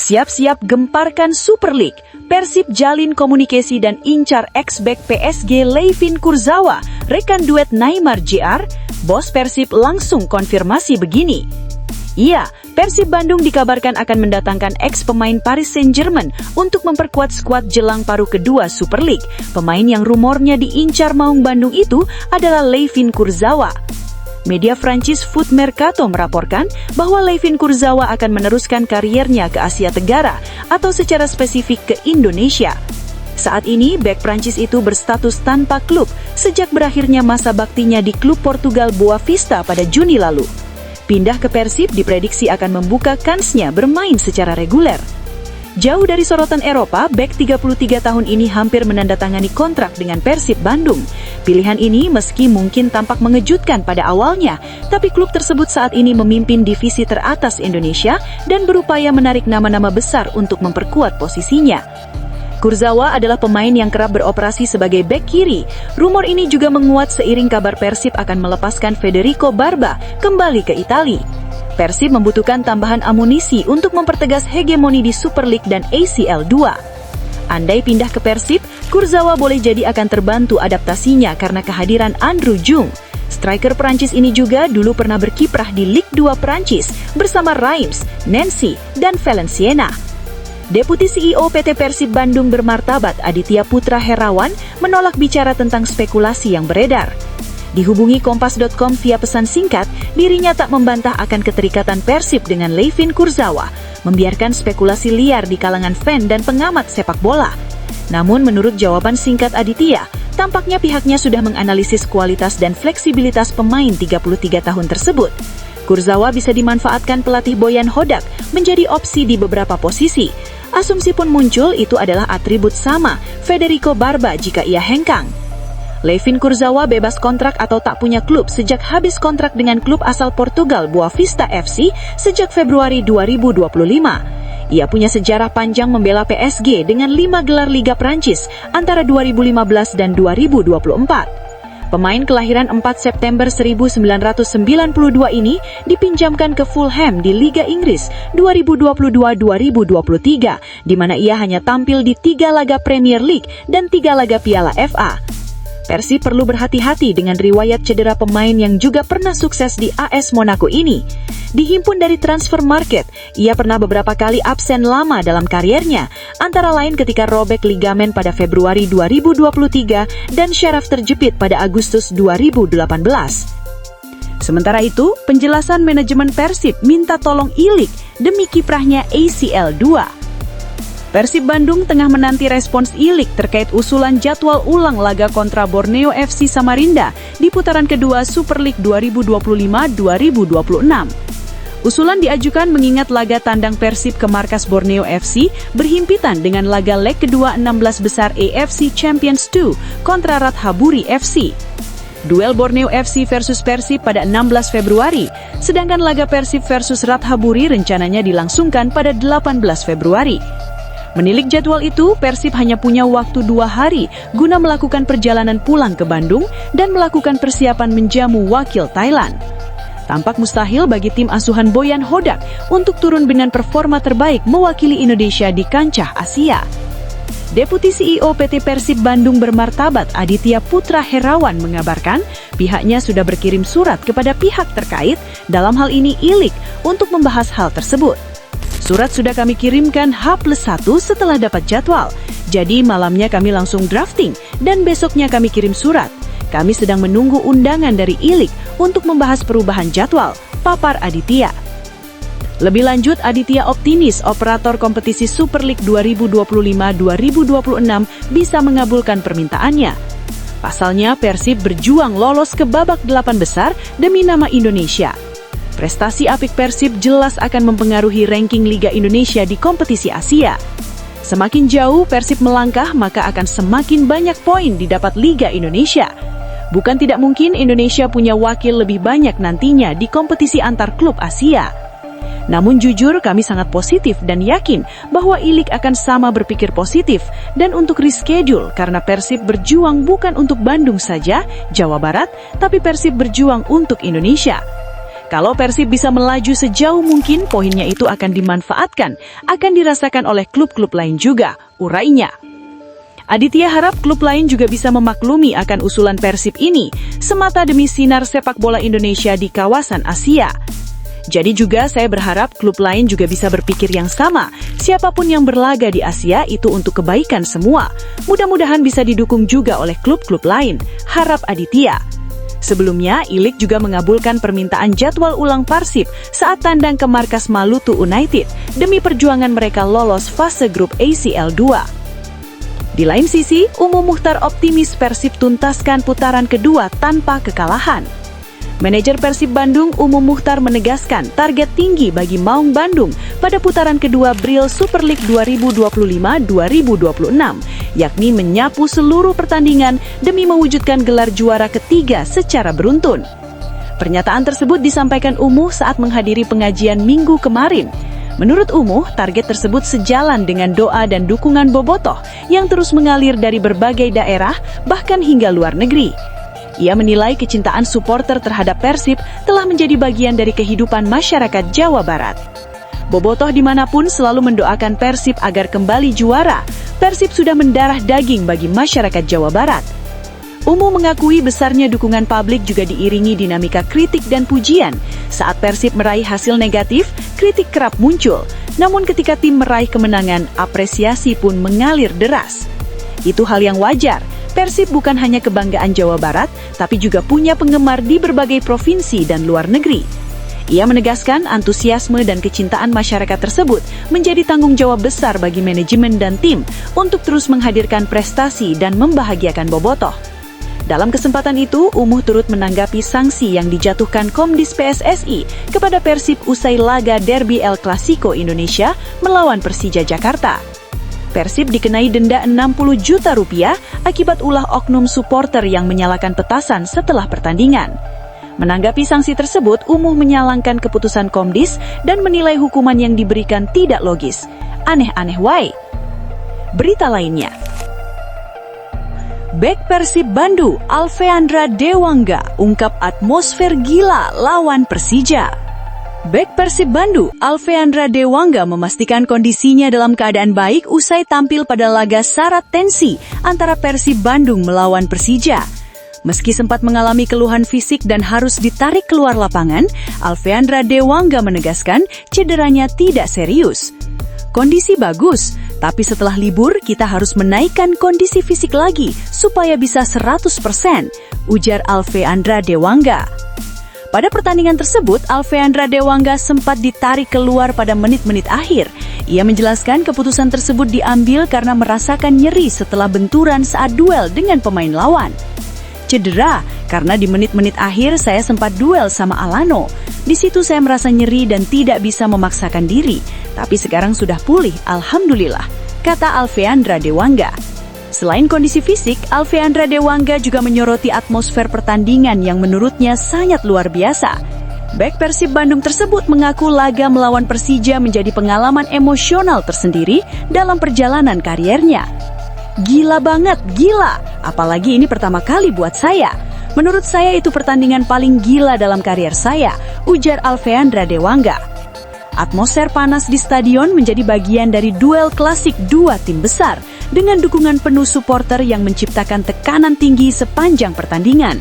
Siap-siap gemparkan Super League, Persib jalin komunikasi dan incar ex-back PSG Layvin Kurzawa, rekan duet Neymar Jr. Bos Persib langsung konfirmasi begini. Iya, Persib Bandung dikabarkan akan mendatangkan ex-pemain Paris Saint-Germain untuk memperkuat skuad jelang paruh kedua Super League. Pemain yang rumornya diincar Maung Bandung itu adalah Layvin Kurzawa. Media Prancis Foot Mercato melaporkan bahwa Layvin Kurzawa akan meneruskan kariernya ke Asia Tenggara atau secara spesifik ke Indonesia. Saat ini, bek Prancis itu berstatus tanpa klub sejak berakhirnya masa baktinya di klub Portugal Boa Vista pada Juni lalu. Pindah ke Persib diprediksi akan membuka kansnya bermain secara reguler. Jauh dari sorotan Eropa, bek 33 tahun ini hampir menandatangani kontrak dengan Persib Bandung. Pilihan ini meski mungkin tampak mengejutkan pada awalnya, tapi klub tersebut saat ini memimpin divisi teratas Indonesia dan berupaya menarik nama-nama besar untuk memperkuat posisinya. Kurzawa adalah pemain yang kerap beroperasi sebagai bek kiri. Rumor ini juga menguat seiring kabar Persib akan melepaskan Federico Barba kembali ke Italia. Persib membutuhkan tambahan amunisi untuk mempertegas hegemoni di Super League dan ACL 2. Andai pindah ke Persib, Kurzawa boleh jadi akan terbantu adaptasinya karena kehadiran Andrew Jung. Striker Prancis ini juga dulu pernah berkiprah di Ligue 2 Prancis bersama Reims, Nancy, dan Valenciennes. Deputi CEO PT Persib Bandung bermartabat Aditya Putra Herawan menolak bicara tentang spekulasi yang beredar. Dihubungi Kompas.com via pesan singkat, dirinya tak membantah akan keterikatan Persib dengan Layvin Kurzawa, membiarkan spekulasi liar di kalangan fan dan pengamat sepak bola. Namun menurut jawaban singkat Aditya, tampaknya pihaknya sudah menganalisis kualitas dan fleksibilitas pemain 33 tahun tersebut. Kurzawa bisa dimanfaatkan pelatih Boyan Hodak menjadi opsi di beberapa posisi. Asumsi pun muncul itu adalah atribut sama Federico Barba jika ia hengkang. Layvin Kurzawa bebas kontrak atau tak punya klub sejak habis kontrak dengan klub asal Portugal Boa Vista FC sejak Februari 2025. Ia punya sejarah panjang membela PSG dengan 5 gelar Liga Prancis antara 2015 dan 2024. Pemain kelahiran 4 September 1992 ini dipinjamkan ke Fulham di Liga Inggris 2022-2023, di mana ia hanya tampil di 3 laga Premier League dan 3 laga Piala FA. Persib perlu berhati-hati dengan riwayat cedera pemain yang juga pernah sukses di AS Monaco ini. Dihimpun dari Transfer Market, ia pernah beberapa kali absen lama dalam kariernya, antara lain ketika robek ligamen pada Februari 2023 dan syaraf terjepit pada Agustus 2018. Sementara itu, penjelasan manajemen Persib minta tolong Ilik demi kiprahnya ACL 2. Persib Bandung tengah menanti respons Ilik terkait usulan jadwal ulang laga kontra Borneo FC Samarinda di putaran kedua Super League 2025-2026. Usulan diajukan mengingat laga tandang Persib ke markas Borneo FC berhimpitan dengan laga leg kedua 16 besar AFC Champions 2 kontra Rathaburi FC. Duel Borneo FC versus Persib pada 16 Februari, sedangkan laga Persib versus Rathaburi rencananya dilangsungkan pada 18 Februari. Menilik jadwal itu, Persib hanya punya waktu 2 hari guna melakukan perjalanan pulang ke Bandung dan melakukan persiapan menjamu wakil Thailand. Tampak mustahil bagi tim asuhan Boyan Hodak untuk turun dengan performa terbaik mewakili Indonesia di kancah Asia. Deputi CEO PT Persib Bandung bermartabat Aditya Putra Herawan mengabarkan pihaknya sudah berkirim surat kepada pihak terkait, dalam hal ini Ilik, untuk membahas hal tersebut. Surat sudah kami kirimkan H+1 setelah dapat jadwal. Jadi malamnya kami langsung drafting dan besoknya kami kirim surat. Kami sedang menunggu undangan dari Ilik untuk membahas perubahan jadwal, papar Aditya. Lebih lanjut, Aditya optimis operator kompetisi Super League 2025-2026 bisa mengabulkan permintaannya. Pasalnya, Persib berjuang lolos ke babak 8 besar demi nama Indonesia. Prestasi apik Persib jelas akan mempengaruhi ranking Liga Indonesia di kompetisi Asia. Semakin jauh Persib melangkah, maka akan semakin banyak poin didapat Liga Indonesia. Bukan tidak mungkin Indonesia punya wakil lebih banyak nantinya di kompetisi antar klub Asia. Namun jujur kami sangat positif dan yakin bahwa Ilik akan sama berpikir positif dan untuk reschedule karena Persib berjuang bukan untuk Bandung saja, Jawa Barat, tapi Persib berjuang untuk Indonesia. Kalau Persib bisa melaju sejauh mungkin, poinnya itu akan dimanfaatkan, akan dirasakan oleh klub-klub lain juga, urainya. Aditya harap klub lain juga bisa memaklumi akan usulan Persib ini, semata demi sinar sepak bola Indonesia di kawasan Asia. Jadi juga saya berharap klub lain juga bisa berpikir yang sama, siapapun yang berlaga di Asia itu untuk kebaikan semua. Mudah-mudahan bisa didukung juga oleh klub-klub lain, harap Aditya. Sebelumnya, Ilik juga mengabulkan permintaan jadwal ulang Persib saat tandang ke markas Malutu United demi perjuangan mereka lolos fase grup ACL 2. Di lain sisi, Umu Mukhtar optimis Persib tuntaskan putaran kedua tanpa kekalahan. Manajer Persib Bandung Umu Mukhtar menegaskan target tinggi bagi Maung Bandung pada putaran kedua Bril Super League 2025-2026, yakni menyapu seluruh pertandingan demi mewujudkan gelar juara ketiga secara beruntun. Pernyataan tersebut disampaikan Umu saat menghadiri pengajian Minggu kemarin. Menurut Umu, target tersebut sejalan dengan doa dan dukungan bobotoh yang terus mengalir dari berbagai daerah, bahkan hingga luar negeri. Ia menilai kecintaan supporter terhadap Persib telah menjadi bagian dari kehidupan masyarakat Jawa Barat. Bobotoh dimanapun selalu mendoakan Persib agar kembali juara. Persib sudah mendarah daging bagi masyarakat Jawa Barat. Umu mengakui besarnya dukungan publik juga diiringi dinamika kritik dan pujian. Saat Persib meraih hasil negatif, kritik kerap muncul. Namun ketika tim meraih kemenangan, apresiasi pun mengalir deras. Itu hal yang wajar. Persib bukan hanya kebanggaan Jawa Barat, tapi juga punya penggemar di berbagai provinsi dan luar negeri. Ia menegaskan antusiasme dan kecintaan masyarakat tersebut menjadi tanggung jawab besar bagi manajemen dan tim untuk terus menghadirkan prestasi dan membahagiakan bobotoh. Dalam kesempatan itu, Umuh turut menanggapi sanksi yang dijatuhkan Komdis PSSI kepada Persib usai laga Derby El Clasico Indonesia melawan Persija Jakarta. Persib dikenai denda 60 juta rupiah akibat ulah oknum supporter yang menyalakan petasan setelah pertandingan. Menanggapi sanksi tersebut, Umuh menyalahkan keputusan Komdis dan menilai hukuman yang diberikan tidak logis. Aneh-aneh wae. Berita lainnya. Bek Persib Bandung, Alfeandra Dewangga ungkap atmosfer gila lawan Persija. Bek Persib Bandung, Alfeandra Dewangga memastikan kondisinya dalam keadaan baik usai tampil pada laga syarat tensi antara Persib Bandung melawan Persija. Meski sempat mengalami keluhan fisik dan harus ditarik keluar lapangan, Alfeandra Dewangga menegaskan cederanya tidak serius. Kondisi bagus, tapi setelah libur kita harus menaikkan kondisi fisik lagi supaya bisa 100%, ujar Alfeandra Dewangga. Pada pertandingan tersebut, Alfeandra Dewangga sempat ditarik keluar pada menit-menit akhir. Ia menjelaskan keputusan tersebut diambil karena merasakan nyeri setelah benturan saat duel dengan pemain lawan. Cedera, karena di menit-menit akhir saya sempat duel sama Alano. Di situ saya merasa nyeri dan tidak bisa memaksakan diri. Tapi sekarang sudah pulih, alhamdulillah, kata Alfeandra Dewangga. Selain kondisi fisik, Alfeandra Dewangga juga menyoroti atmosfer pertandingan yang menurutnya sangat luar biasa. Bek Persib Bandung tersebut mengaku laga melawan Persija menjadi pengalaman emosional tersendiri dalam perjalanan kariernya. Gila banget, gila. Apalagi ini pertama kali buat saya. Menurut saya itu pertandingan paling gila dalam karier saya, ujar Alfeandra Dewangga. Atmosfer panas di stadion menjadi bagian dari duel klasik dua tim besar dengan dukungan penuh supporter yang menciptakan tekanan tinggi sepanjang pertandingan.